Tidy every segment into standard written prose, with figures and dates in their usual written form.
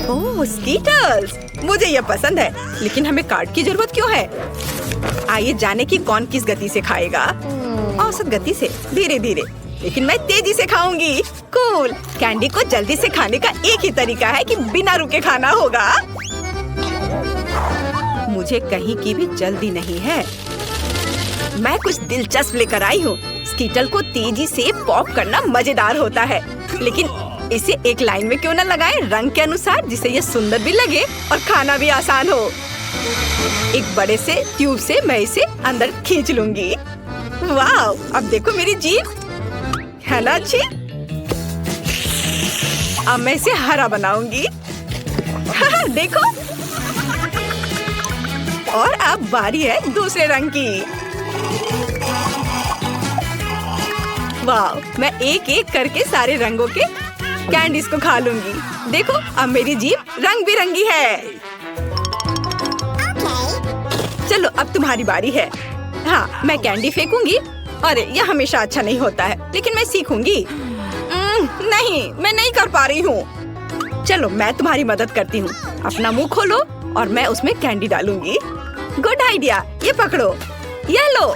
ओह स्कीटर्स, मुझे ये पसंद है, लेकिन हमें कार्ड की जरूरत क्यों है? आइए जाने की कौन किस गति से खाएगा। औसत गति से, धीरे धीरे, लेकिन मैं तेजी से खाऊंगी। कूल। कैंडी को जल्दी से खाने का एक ही तरीका है कि बिना रुके खाना होगा। मुझे कहीं की भी जल्दी नहीं है। मैं कुछ दिलचस्प लेकर आई हूँ। स्कीटल को तेजी से पॉप करना मजेदार होता है, लेकिन इसे एक लाइन में क्यों न लगाएं, रंग के अनुसार, जिससे ये सुंदर भी लगे और खाना भी आसान हो। एक बड़े से ट्यूब से मैं इसे अंदर खींच लूंगी। वाह, अब देखो मेरी जीभ, है ना अच्छी? अब मैं इसे हरा बनाऊंगी। देखो। और अब बारी है दूसरे रंग की। वाह, मैं एक एक करके सारे रंगों के कैंडीज को खा लूंगी। देखो, अब मेरी जीभ रंग बिरंगी है। चलो अब तुम्हारी बारी है। हाँ, मैं कैंडी फेंकूंगी। अरे यह हमेशा अच्छा नहीं होता है, लेकिन मैं सीखूंगी। नहीं, मैं नहीं कर पा रही हूँ। चलो मैं तुम्हारी मदद करती हूँ। अपना मुंह खोलो और मैं उसमें कैंडी डालूंगी। गुड आइडिया, ये पकड़ो, ये लो।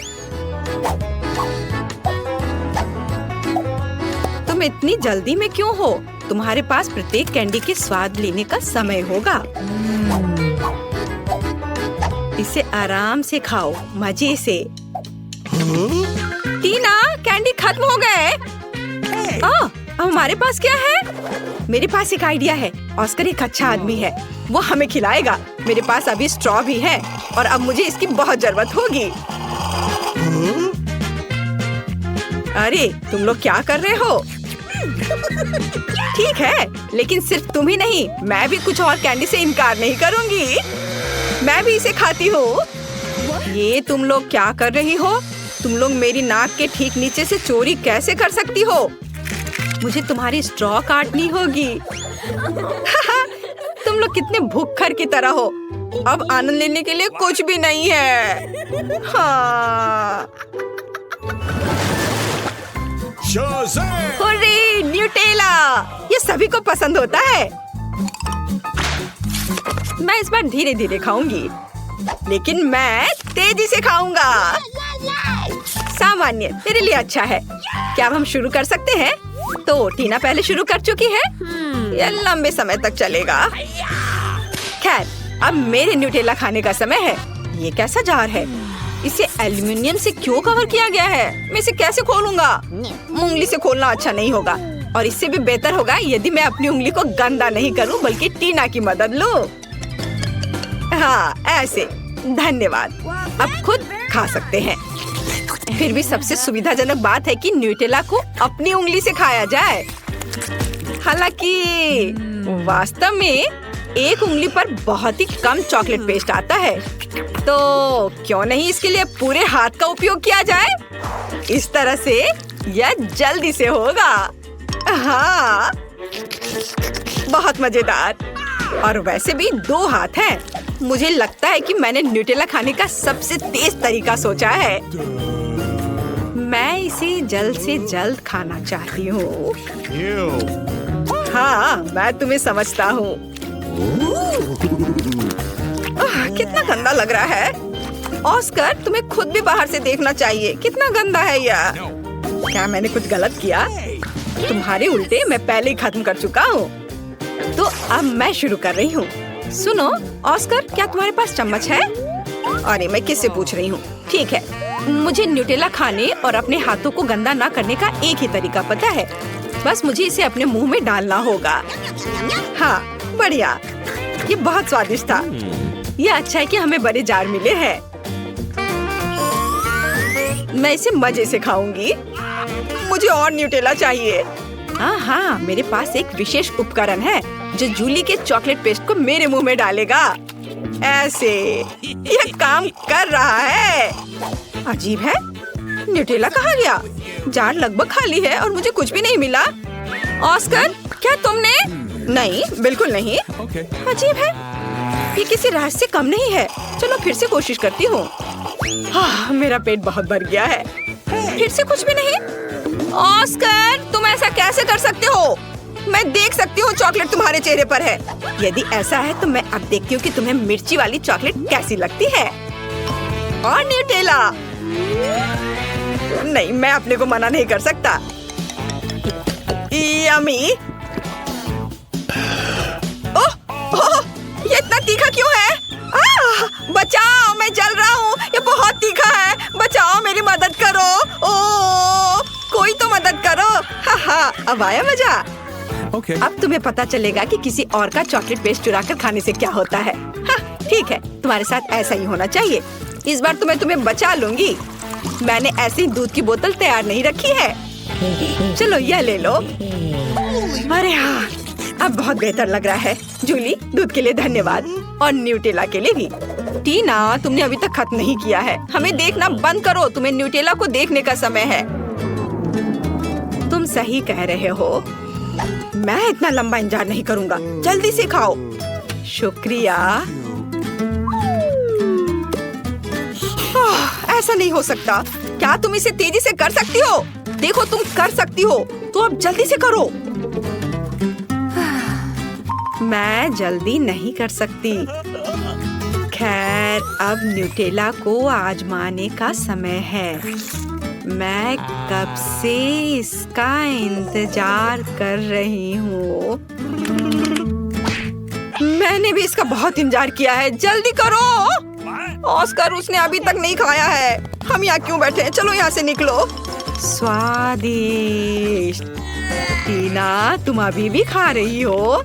तुम इतनी जल्दी में क्यों हो? तुम्हारे पास प्रत्येक कैंडी के स्वाद लेने का समय होगा। इसे आराम से खाओ, मजे से। टीना, कैंडी खत्म हो गए। अब हमारे पास क्या है? मेरे पास एक आइडिया है। ऑस्कर एक अच्छा आदमी है, वो हमें खिलाएगा। मेरे पास अभी स्ट्रॉ भी है और अब मुझे इसकी बहुत जरूरत होगी। अरे तुम लोग क्या कर रहे हो? ठीक है, लेकिन सिर्फ तुम ही नहीं, मैं भी कुछ और कैंडी से इनकार नहीं करूंगी। मैं भी इसे खाती हूँ। ये तुम लोग क्या कर रही हो? तुम लोग मेरी नाक के ठीक नीचे से चोरी कैसे कर सकती हो? मुझे तुम्हारी स्ट्रॉ काटनी होगी। तुम लोग कितने भूखर की तरह हो। अब आनंद लेने के लिए कुछ भी नहीं है। हाँ। Hurray, Nutella! ये सभी को पसंद होता है। मैं इस बार धीरे धीरे खाऊंगी, लेकिन मैं तेजी से खाऊंगा। सामान्य मेरे लिए अच्छा है। क्या अब हम शुरू कर सकते हैं? तो टीना पहले शुरू कर चुकी है। यह लंबे समय तक चलेगा। खैर, अब मेरे न्यूटेला खाने का समय है। ये कैसा जार है? इसे एल्युमिनियम से क्यों कवर किया गया है? मैं इसे कैसे खोलूंगा? उंगली से खोलना अच्छा नहीं होगा, और इससे भी बेहतर होगा यदि मैं अपनी उंगली को गंदा नहीं करूं, बल्कि टीना की मदद लूं। हाँ, ऐसे। धन्यवाद। अब खुद खा सकते हैं। फिर भी सबसे सुविधाजनक बात है कि न्यूटेला को अपनी उंगली से खाया जाए। हालांकि वास्तव में एक उंगली पर बहुत ही कम चॉकलेट पेस्ट आता है, तो क्यों नहीं इसके लिए पूरे हाथ का उपयोग किया जाए? इस तरह से यह जल्दी से होगा। हाँ, बहुत मजेदार। और वैसे भी 2 हाथ हैं। मुझे लगता है कि मैंने न्यूटेला खाने का सबसे तेज तरीका सोचा है। मैं इसे जल्द से जल्द खाना चाहती हूँ। हाँ, मैं तुम्हें समझता हूँ। कितना गंदा लग रहा है। ऑस्कर, तुम्हें खुद भी बाहर से देखना चाहिए। कितना गंदा है यह। क्या मैंने कुछ गलत किया? तुम्हारे उल्टे मैं पहले ही खत्म कर चुका हूँ। तो अब मैं शुरू कर रही हूँ। सुनो ऑस्कर, क्या तुम्हारे पास चम्मच है? अरे मैं किससे पूछ रही हूँ? ठीक है, मुझे न्यूटेला खाने और अपने हाथों को गंदा ना करने का एक ही तरीका पता है। बस मुझे इसे अपने मुंह में डालना होगा। हाँ, बढ़िया। ये बहुत स्वादिष्ट था। ये अच्छा है कि हमें बड़े जार मिले हैं। मैं इसे मजे से खाऊंगी। मुझे और न्यूटेला चाहिए। हाँ, मेरे पास एक विशेष उपकरण है जो जूली के चॉकलेट पेस्ट को मेरे मुंह में डालेगा। ऐसे यह काम कर रहा है। अजीब है, न्यूटेला कहाँ गया? जार लगभग खाली है और मुझे कुछ भी नहीं मिला। ऑस्कर, क्या तुमने? नहीं, बिल्कुल नहीं। अजीब है, ये किसी राज से कम नहीं है। चलो फिर से कोशिश करती हूँ। हाँ, मेरा पेट बहुत भर गया है। फिर से कुछ भी नहीं। ऑस्कर, तुम ऐसा कैसे कर सकते हो? मैं देख सकती हूँ चॉकलेट तुम्हारे चेहरे पर है। यदि ऐसा है तो मैं अब देखती हूँ कि तुम्हें मिर्ची वाली चॉकलेट कैसी लगती है। और न्यूटेला। नहीं, मैं अपने को मना नहीं कर सकता। यम्मी। ओह, ओह, ये इतना तीखा क्यों है? बचाओ, मैं जल रहा हूँ। ये बहुत तीखा है। बचाओ, मेरी मदद करो। ओह, कोई तो मदद करो। अब आया मजा। अब तुम्हें पता चलेगा कि किसी और का चॉकलेट पेस्ट चुरा कर खाने से क्या होता है। ठीक है, तुम्हारे साथ ऐसा ही होना चाहिए। इस बार तो मैं तुम्हें बचा लूंगी। मैंने ऐसी दूध की बोतल तैयार नहीं रखी है। चलो यह ले लो। अरे हाँ, अब बहुत बेहतर लग रहा है। जूली, दूध के लिए धन्यवाद और न्यूटेला के लिए भी। टीना, तुमने अभी तक खत्म नहीं किया है। हमें देखना बंद करो। तुम्हें न्यूटेला को देखने का समय है। तुम सही कह रहे हो। मैं इतना लंबा इंतजार नहीं करूंगा। जल्दी से खाओ। शुक्रिया। ऐसा नहीं हो सकता। क्या तुम इसे तेजी से कर सकती हो? देखो, तुम कर सकती हो। तो अब जल्दी से करो। मैं जल्दी नहीं कर सकती। खैर, अब न्यूटेला को आजमाने का समय है। मैं कब से इसका इंतजार कर रही हूँ। मैंने भी इसका बहुत इंतजार किया है। जल्दी करो। ऑस्कर, उसने अभी तक नहीं खाया है। हम यहाँ क्यों बैठे हैं? चलो यहाँ से निकलो। स्वादिष्ट। टीना, तुम अभी भी खा रही हो?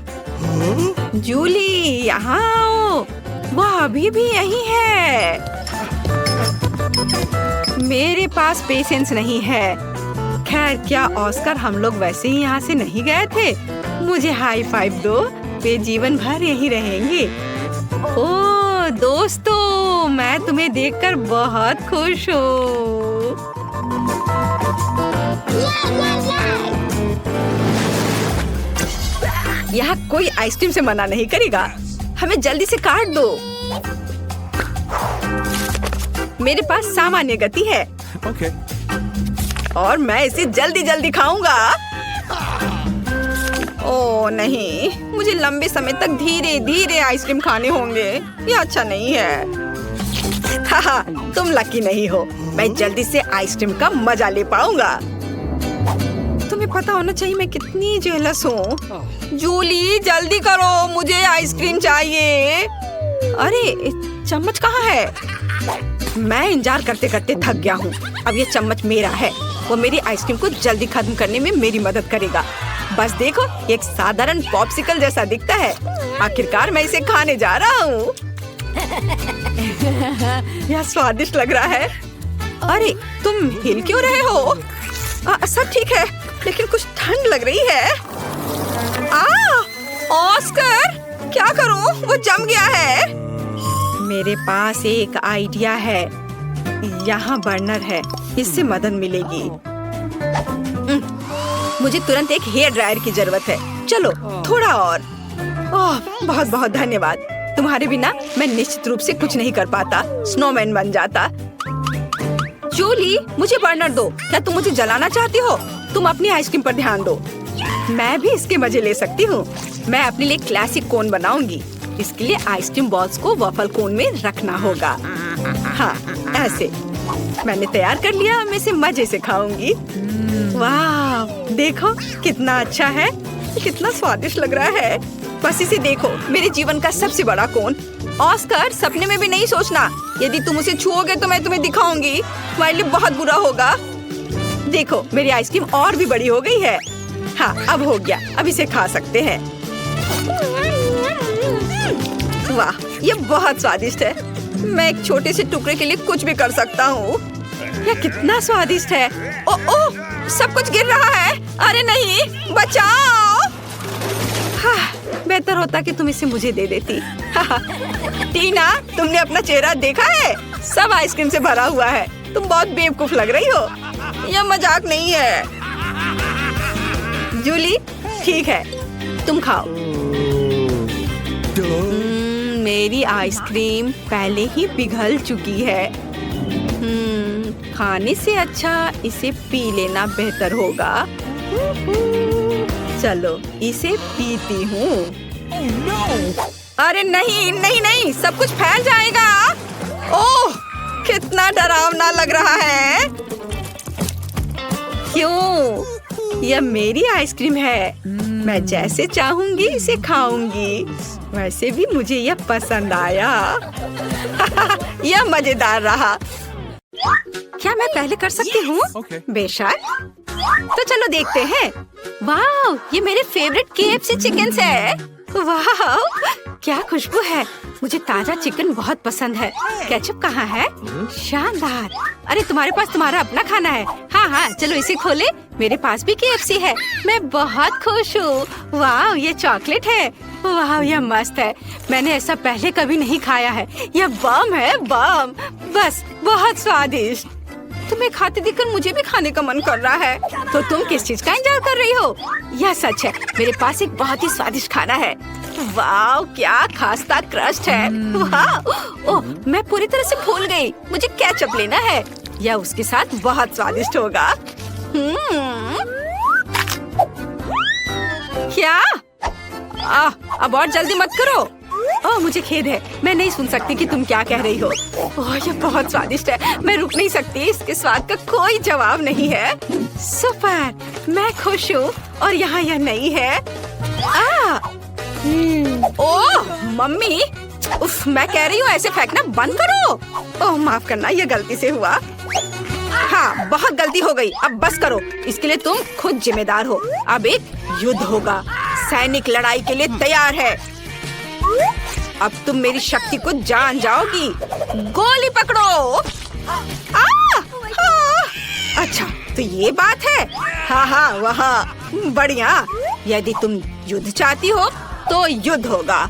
जूली, यहाँ आओ। वह अभी भी यही है। मेरे पास पेशेंस नहीं है। खैर, क्या ऑस्कर, हम लोग वैसे ही यहाँ से नहीं गए थे? मुझे हाई फाइव दो। वे जीवन भर यहीं रहेंगे। ओह दोस्तों, मैं तुम्हें देखकर बहुत खुश हूँ। यहाँ कोई आइसक्रीम से मना नहीं करेगा। हमें जल्दी से काट दो। मेरे पास सामान्य गति है। और मैं इसे जल्दी जल्दी खाऊंगा। ओह नहीं, मुझे लंबे समय तक धीरे धीरे आइसक्रीम खाने होंगे। ये अच्छा नहीं है। तुम लकी नहीं हो। मैं जल्दी से आइसक्रीम का मजा ले पाऊंगा। तुम्हें पता होना चाहिए मैं कितनी जेलस हूँ। जूली, जल्दी करो, मुझे आइसक्रीम चाहिए। अरे चम्मच कहाँ है? मैं इंतजार करते करते थक गया हूँ। अब ये चम्मच मेरा है। वो मेरी आइसक्रीम को जल्दी खत्म करने में मेरी मदद करेगा। बस देखो, एक साधारण पॉप्सिकल जैसा दिखता है। आखिरकार मैं इसे खाने जा रहा हूँ। यह स्वादिष्ट लग रहा है। अरे तुम हिल क्यों रहे हो? सब ठीक है, लेकिन कुछ ठंड लग रही है। ऑस्कर, क्या करूं? वो जम गया है। मेरे पास एक आइडिया है। यहाँ बर्नर है, इससे मदद मिलेगी। मुझे तुरंत एक हेयर ड्रायर की जरूरत है। चलो थोड़ा और। ओह बहुत बहुत धन्यवाद। तुम्हारे बिना मैं निश्चित रूप से कुछ नहीं कर पाता। स्नोमैन बन जाता। जूली, मुझे बर्नर दो। क्या तुम मुझे जलाना चाहती हो? तुम अपनी आइसक्रीम पर ध्यान दो। मैं भी इसके मजे ले सकती हूँ। मैं अपने लिए क्लासिक कोन बनाऊंगी। इसके लिए आइसक्रीम बॉल्स को वफल कोन में रखना होगा। हाँ, ऐसे। मैंने तैयार कर लिया। मैं इसे मजे से खाऊंगी। वाह, देखो कितना अच्छा है। कितना स्वादिष्ट लग रहा है। बस इसे देखो, मेरे जीवन का सबसे बड़ा कोन। ऑस्कर, सपने में भी नहीं सोचना। यदि तुम उसे छुओगे तो मैं तुम्हें दिखाऊंगी। तुम्हारे लिए बहुत बुरा होगा। देखो, मेरी आइसक्रीम और भी बड़ी हो गई है। हाँ, अब हो गया। अब इसे खा सकते हैं। वाह, ये बहुत स्वादिष्ट है। मैं एक छोटे से टुकड़े के लिए कुछ भी कर सकता हूँ। यह कितना स्वादिष्ट है। ओह, सब कुछ गिर रहा है। अरे नहीं, बचाओ। हाँ, बेहतर होता कि तुम इसे मुझे दे देती। टीना, तुमने अपना चेहरा देखा है? सब आइसक्रीम से भरा हुआ है। तुम बहुत बेवकूफ लग रही हो। यह मजाक नहीं है। जूली, ठीक है, तुम खाओ। मेरी आइसक्रीम पहले ही पिघल चुकी है। खाने से अच्छा इसे पी लेना बेहतर होगा। चलो इसे पीती हूँ। अरे नहीं नहीं नहीं, सब कुछ फैल जाएगा। ओह, कितना डरावना लग रहा है। क्यों? यह मेरी आइसक्रीम है। मैं जैसे चाहूंगी इसे खाऊंगी। वैसे भी मुझे यह पसंद आया। यह मजेदार रहा। क्या मैं पहले कर सकती हूँ? बेशक। तो चलो देखते हैं। वाह, ये मेरे फेवरेट KFC चिकन है। वाह, क्या खुशबू है। मुझे ताजा चिकन बहुत पसंद है। केचप कहाँ है? शानदार। अरे तुम्हारे पास तुम्हारा अपना खाना है। हाँ हाँ, चलो इसे खोले। मेरे पास भी KFC है। मैं बहुत खुश हूँ। वाह, ये चॉकलेट है। वाह, यह मस्त है। मैंने ऐसा पहले कभी नहीं खाया है। यह बम है, बम। बस बहुत स्वादिष्ट। तुम्हें खाते देखकर मुझे भी खाने का मन कर रहा है। तो तुम किस चीज का इंतजार कर रही हो? यह सच है, मेरे पास एक बहुत ही स्वादिष्ट खाना है। वाह, क्या खास्ता क्रस्ट है। वाह, ओह, मैं पूरी तरह से भूल गई। मुझे केचप लेना है। यह उसके साथ बहुत स्वादिष्ट होगा। क्या? अब और जल्दी मत करो। ओह, मुझे खेद है। मैं नहीं सुन सकती कि तुम क्या कह रही हो। ओह, ये बहुत स्वादिष्ट है। मैं रुक नहीं सकती। इसके स्वाद का कोई जवाब नहीं है। सुपर, मैं खुश हूँ। और यहाँ यह नहीं है। ओह मम्मी, उफ, मैं कह रही हूँ ऐसे फेंकना बंद करो। ओह माफ करना, यह गलती से हुआ। हाँ, बहुत गलती हो गई। अब बस करो। इसके लिए तुम खुद जिम्मेदार हो। अब एक युद्ध होगा। सैनिक लड़ाई के लिए तैयार है। अब तुम मेरी शक्ति को जान जाओगी। गोली पकड़ो। अच्छा, तो ये बात है। हाँ हाँ, वहाँ बढ़िया। यदि तुम युद्ध चाहती हो तो युद्ध होगा।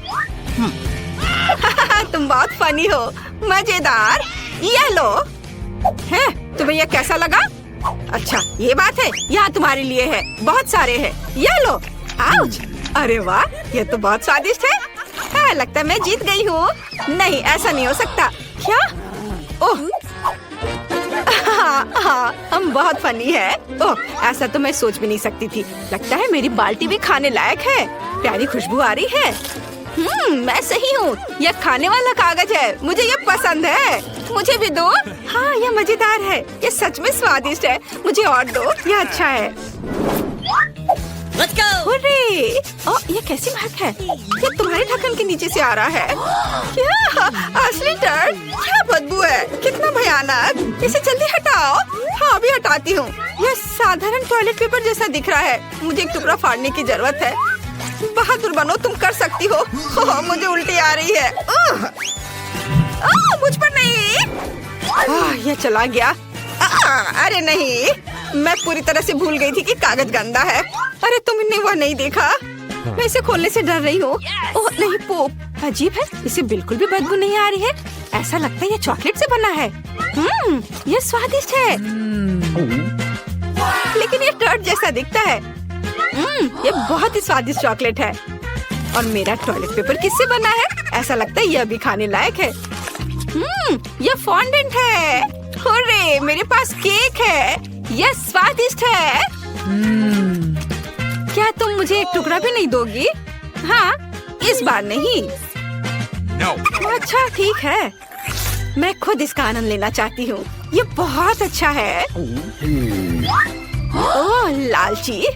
तुम बहुत फनी हो। मजेदार। ये लो। है, तुम्हें यह कैसा लगा? अच्छा, ये बात है। यहाँ तुम्हारे लिए है। बहुत सारे हैं। ये लो। आउच। अरे वाह, ये तो बहुत स्वादिष्ट है। हाँ, लगता है मैं जीत गई हूँ। नहीं, ऐसा नहीं हो सकता। क्या? ओह, हाँ, हम बहुत फनी है। ओह, ऐसा तो मैं सोच भी नहीं सकती थी। लगता है मेरी बाल्टी भी खाने लायक है। प्यारी खुशबू आ रही है। मैं सही हूँ। यह खाने वाला कागज है। मुझे यह पसंद है। मुझे भी दो। हाँ, यह मजेदार है। यह सच में स्वादिष्ट है। मुझे और दो। यह अच्छा है। Let's go! हुर्रे! ओह, ये कैसी महक है? ये तुम्हारे ढक्कन के नीचे से आ रहा है। क्या? असली टर्ड? क्या बदबू है? कितना भयानक! इसे जल्दी हटाओ। हाँ, अभी हटाती हूँ। यह साधारण टॉयलेट पेपर जैसा दिख रहा है। मुझे एक टुकड़ा फाड़ने की जरूरत है। बहादुर बनो, तुम कर सकती हो। मुझे उल्टी आ रही है। मुझ पर नहीं। यह चला गया। अरे नहीं, मैं पूरी तरह से भूल गई थी कि कागज गंदा है। अरे तुमने वह नहीं देखा? मैं इसे खोलने से डर रही हूँ। ओह नहीं, पोप अजीब है। इसे बिल्कुल भी बदबू नहीं आ रही है। ऐसा लगता है ये चॉकलेट से बना है। ये स्वादिष्ट है। लेकिन ये टर्ड जैसा दिखता है। ये बहुत ही स्वादिष्ट चॉकलेट है। और मेरा टॉयलेट पेपर किससे बना है? ऐसा लगता है यह भी खाने लायक है। यह फॉन्डेंट है। हुर्रे, मेरे पास केक है। यह स्वादिष्ट है। क्या तुम मुझे एक टुकड़ा भी नहीं दोगी? हाँ, इस बार नहीं। No. अच्छा ठीक है, मैं खुद इसका आनंद लेना चाहती हूँ। ये बहुत अच्छा है। ओह लालची।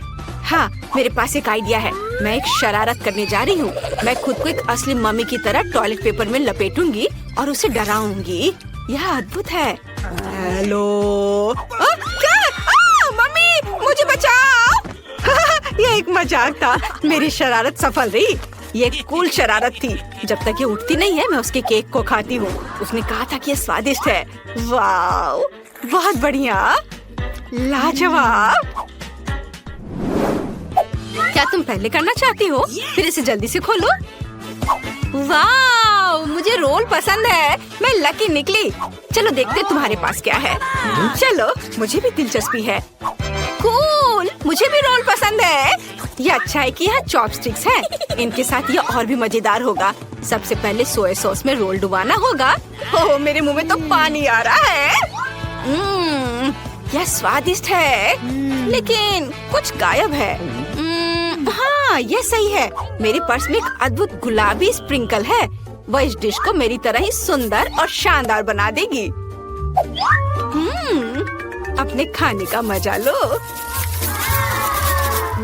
हाँ, मेरे पास एक आइडिया है। मैं एक शरारत करने जा रही हूँ। मैं खुद को एक असली मम्मी की तरह टॉयलेट पेपर में लपेटूंगी और उसे डराऊंगी। यह अद्भुत है। हेलो, मम्मी मुझे बचाओ। यह एक मजाक था। मेरी शरारत सफल रही। ये एक कूल शरारत थी। जब तक ये उठती नहीं है मैं उसके केक को खाती हूँ। उसने कहा था कि ये स्वादिष्ट है। वाओ, बहुत बढ़िया, लाजवाब। क्या तुम पहले करना चाहती हो? फिर इसे जल्दी से खोलो। वाओ, मुझे रोल पसंद है। मैं लकी निकली। चलो देखते तुम्हारे पास क्या है। चलो, मुझे भी दिलचस्पी है। कूल, मुझे भी रोल पसंद है। ये अच्छा है कि यहाँ चॉपस्टिक्स हैं। इनके साथ ये और भी मजेदार होगा। सबसे पहले सोया सॉस में रोल डुबाना होगा। ओह, मेरे मुंह में तो पानी आ रहा है। यह स्वादिष्ट है, लेकिन कुछ गायब है। हाँ ये सही है। मेरे पर्स में एक अद्भुत गुलाबी स्प्रिंकल है। वह इस डिश को मेरी तरह ही सुंदर और शानदार बना देगी। अपने खाने का मजा लो।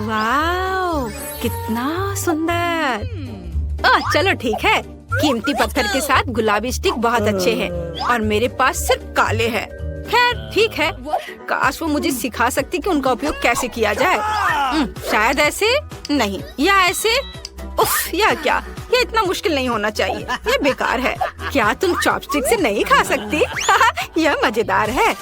वाव, कितना सुंदर। चलो ठीक है, कीमती पत्थर के साथ गुलाबी स्टिक बहुत अच्छे हैं और मेरे पास सिर्फ काले हैं। खैर ठीक है, काश वो मुझे सिखा सकती कि उनका उपयोग कैसे किया जाए। शायद ऐसे नहीं, या ऐसे। उफ, या क्या, ये इतना मुश्किल नहीं होना चाहिए। ये बेकार है। क्या तुम चॉपस्टिक से नहीं खा सकती? यह मजेदार है।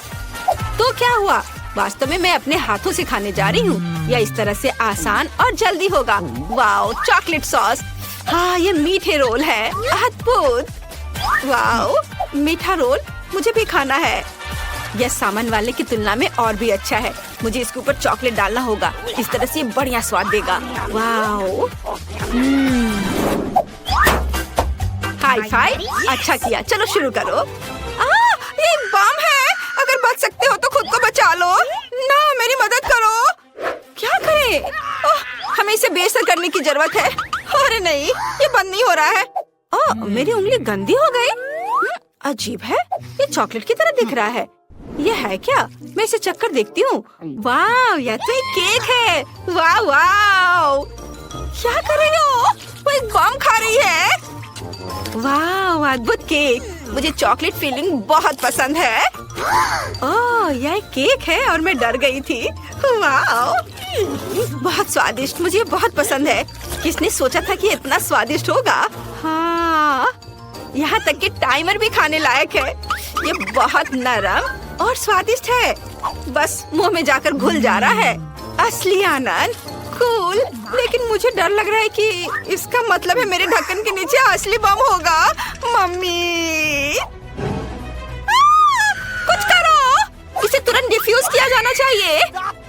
तो क्या हुआ? वास्तव में मैं अपने हाथों से खाने जा रही हूँ। यह इस तरह से आसान और जल्दी होगा। Wow, chocolate sauce. हाँ, ये मीठे रोल है। अद्भुत। वाओ, मीठा रोल मुझे भी खाना है। यह सामान वाले की तुलना में और भी अच्छा है। मुझे इसके ऊपर चॉकलेट डालना होगा। इस तरह से ये बढ़िया स्वाद देगा। Wow, high five. अच्छा किया, चलो शुरू करो। ये एक बम है। अगर बच सकते हो तो खुद को बचा लो ना, मेरी मदद करो। क्या करें? हमें इसे बेअसर करने की जरूरत है। अरे नहीं, ये बंद नहीं हो रहा है। मेरी उंगली गंदी हो गई। अजीब है, ये चॉकलेट की तरह दिख रहा है। ये है क्या? मैं इसे चक्कर देखती हूँ। वाह, यह तो एक केक है। वाह वाह, क्या कर रही हो? वो एक बम खा रही है। वाह, अद्भुत केक। मुझे चॉकलेट फिलिंग बहुत पसंद है। यह केक है और मैं डर गई थी। वाह, बहुत स्वादिष्ट। मुझे बहुत पसंद है। किसने सोचा था कि इतना स्वादिष्ट होगा? हाँ, यहाँ तक कि टाइमर भी खाने लायक है। ये बहुत नरम और स्वादिष्ट है। बस मुंह में जाकर घुल जा रहा है। असली आनंद। कूल, लेकिन मुझे डर लग रहा है कि इसका मतलब है मेरे ढक्कन के नीचे असली बम होगा। मम्मी, कुछ करो। इसे तुरंत डिफ्यूज किया जाना चाहिए।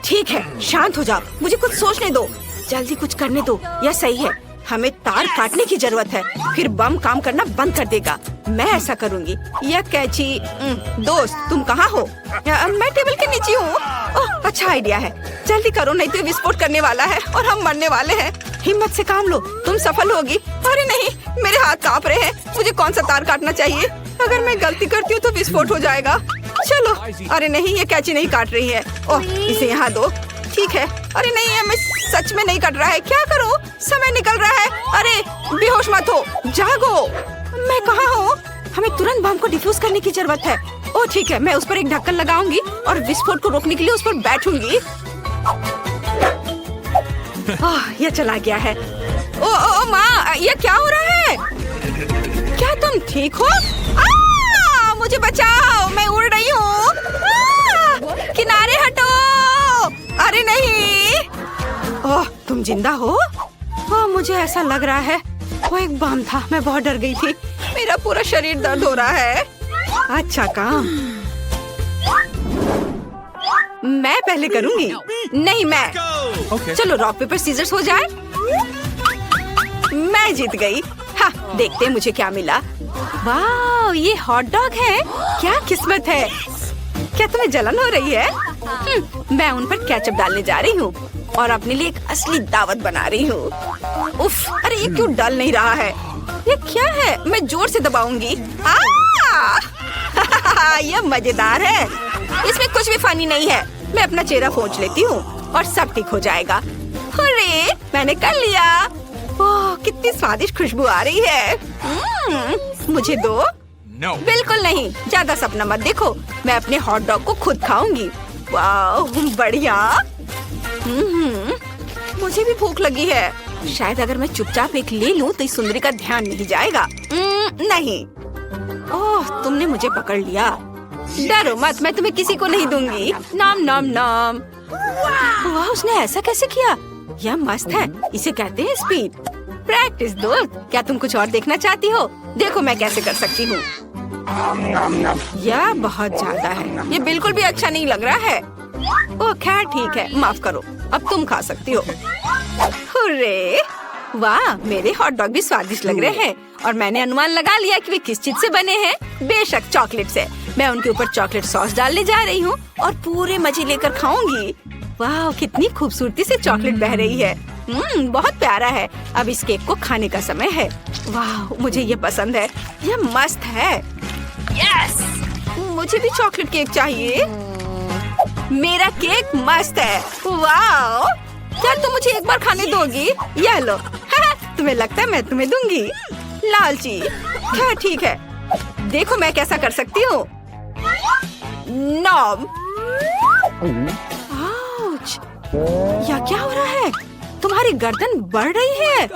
ठीक है, शांत हो जाओ। मुझे कुछ सोचने दो। जल्दी कुछ करने दो। यह सही है। हमें तार काटने की जरूरत है, फिर बम काम करना बंद कर देगा। मैं ऐसा करूंगी। यह कैची। दोस्त, तुम कहाँ हो? मैं टेबल के नीचे हूँ। अच्छा आइडिया है। जल्दी करो, नहीं तो विस्फोट करने वाला है और हम मरने वाले हैं। हिम्मत से काम लो, तुम सफल होगी। अरे नहीं, मेरे हाथ कांप रहे हैं। मुझे कौन सा तार काटना चाहिए? अगर मैं गलती करती हूँ तो विस्फोट हो जाएगा। चलो। अरे नहीं, ये कैची नहीं काट रही है। इसे यहाँ दो। ठीक है। अरे नहीं, ये मैं सच में नहीं कट रहा है। क्या करूं? समय निकल रहा है। अरे बेहोश मत हो, जागो। मैं कहाँ हूँ? हमें तुरंत बम को डिफ्यूज करने की जरूरत है। ठीक है, मैं उस पर एक ढक्कन लगाऊंगी और विस्फोट को रोकने के लिए उस पर बैठूंगी। ये चला गया है। माँ, ये क्या हो रहा है? क्या तुम ठीक हो? मुझे बचाओ, मैं उड़ रही हूँ। किनारे हटो। अरे नहीं। तुम जिंदा हो? मुझे ऐसा लग रहा है वो एक बम था। मैं बहुत डर गई थी। मेरा पूरा शरीर दर्द हो रहा है। अच्छा काम। मैं पहले करूंगी। नहीं, मैं। चलो रॉक पेपर सीजर्स हो जाए। मैं जीत गई। हाँ, देखते हैं मुझे क्या मिला। वाह, ये हॉट डॉग है। क्या किस्मत है। क्या तुम्हें जलन हो रही है? मैं उन पर केचप डालने जा रही हूँ और अपने लिए एक असली दावत बना रही हूँ। उफ, अरे ये क्यों डल नहीं रहा है? ये क्या है? मैं जोर से दबाऊंगी। ये मजेदार है। इसमें कुछ भी फनी नहीं है। मैं अपना चेहरा पोंछ लेती हूँ और सब ठीक हो जाएगा। अरे मैंने कर लिया। कितनी स्वादिष्ट खुशबू आ रही है। मुझे दो। बिल्कुल नहीं, ज्यादा सपना मत देखो। मैं अपने हॉट डॉग को खुद खाऊंगी। वाह, बढ़िया। मुझे भी भूख लगी है। शायद अगर मैं चुपचाप एक ले लूं तो इस सुंदरी का ध्यान नहीं जाएगा। नहीं। तुमने मुझे पकड़ लिया। डरो मत, मैं तुम्हें किसी को नहीं दूंगी। नाम नाम नाम। वाह, उसने ऐसा कैसे किया? यह मस्त है। इसे कहते हैं स्पीड। प्रैक्टिस दोस्त। क्या तुम कुछ और देखना चाहती हो? देखो मैं कैसे कर सकती हूँ। यह बहुत ज्यादा है। ये बिल्कुल भी अच्छा नहीं लग रहा है। खैर ठीक है, माफ करो। अब तुम खा सकती हो। हुर्रे! वाह, मेरे हॉट डॉग भी स्वादिष्ट लग रहे हैं और मैंने अनुमान लगा लिया कि वे किस चीज से बने हैं। बेशक चॉकलेट से। मैं उनके ऊपर चॉकलेट सॉस डालने जा रही हूँ और पूरे मजे लेकर खाऊंगी। वाह, कितनी खूबसूरती से चॉकलेट बह रही है। बहुत प्यारा है। अब इस केक को खाने का समय है। वाह, मुझे ये पसंद है। ये मस्त है। यस! मुझे भी चॉकलेट केक चाहिए। मेरा केक मस्त है। वाह! क्या तुम मुझे एक बार खाने दोगी? ये लो। तुम्हें लगता है मैं तुम्हें दूंगी? लालची। क्या ठीक है। देखो मैं कैसा कर सकती हूँ। नॉम। आउच! या क्या हो रहा है? तुम्हारी गर्दन बढ़ रही है।